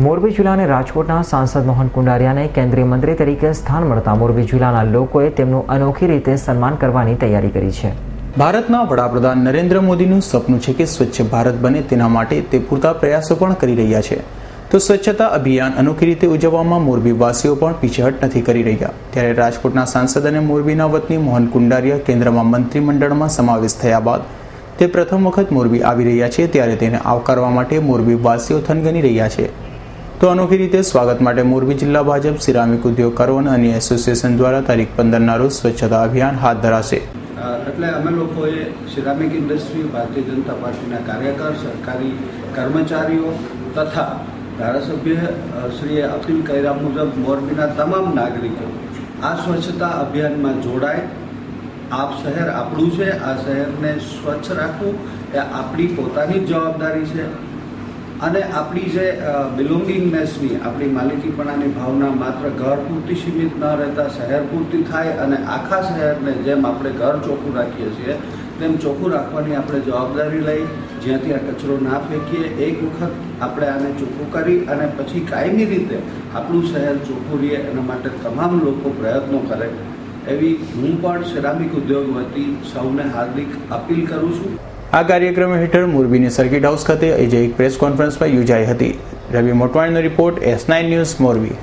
મોરબી જિલ્લાને રાજકોટના સાંસદ મોહન કુંડારિયાને કેન્દ્રીય મંત્રી તરીકે સ્થાન મળતા મોરબી જિલ્લાના લોકોએ તેમનું અનોખી રીતે સન્માન કરવાની તૈયારી કરી છે। ભારતના વડાપ્રધાન નરેન્દ્ર મોદીનું સપનું છે કે સ્વચ્છ ભારત બને, તેના માટે તે પૂરતા પ્રયાસો પણ કરી રહ્યા છે। તો સ્વચ્છતા અભિયાન અનોખી રીતે ઉજવવામાં મોરબી વાસીઓ પણ પીછેહટ નથી કરી રહ્યા। ત્યારે રાજકોટના સાંસદ અને મોરબીના વતની મોહન કુંડારિયા કેન્દ્રમાં મંત્રીમંડળમાં સમાવેશ થયા બાદ તે પ્રથમ વખત મોરબી આવી રહ્યા છે, ત્યારે તેને આવકારવા માટે મોરબી વાસીઓ થનગની રહ્યા છે। તો અનોખી રીતે સ્વાગત માટે મોરબી જિલ્લા ભાજપ સિરામિક ઉદ્યોગકારો અને અન્ય એસોસિએશન દ્વારા તારીખ 15 રોજ સ્વચ્છતા અભિયાન હાથ ધરાશે। એટલે અમે લોકોએ સિરામિક ઇન્ડસ્ટ્રી, ભારતીય જનતા પાર્ટીના કાર્યકર, સરકારી કર્મચારીઓ તથા ધારાસભ્ય શ્રીએ અપીલ કર્યા મુજબ મોરબીના તમામ નાગરિકો આ સ્વચ્છતા અભિયાનમાં જોડાય। આ શહેર આપણું છે, આ શહેરને સ્વચ્છ રાખવું એ આપણી પોતાની જવાબદારી છે અને આપણી જે બિલોંગિંગનેસની, આપણી માલિકીપણાની ભાવના માત્ર ઘર પૂરતી સીમિત ન રહેતા શહેર પૂરતી થાય અને આખા શહેરને જેમ આપણે ઘર ચોખ્ખું રાખીએ છીએ તેમ ચોખ્ખું રાખવાની આપણે જવાબદારી લઈ જ્યાં ત્યાં કચરો ના ફેંકીએ। એક વખત આપણે આને ચોખ્ખું કરી અને પછી કાયમી રીતે આપણું શહેર ચોખ્ખું રહે એના માટે તમામ લોકો પ્રયત્નો કરે એવી હું પણ સિરામિક ઉદ્યોગ વતી સૌને હાર્દિક અપીલ કરું છું। આ કાર્યક્રમ હેઠળ મોરબીની સર્કિટ હાઉસ ખાતે આજે એક પ્રેસ કોન્ફરન્સ યોજાઈ હતી। રવિ મોટવાણીનો રિપોર્ટ, S9 ન્યૂઝ, મોરબી।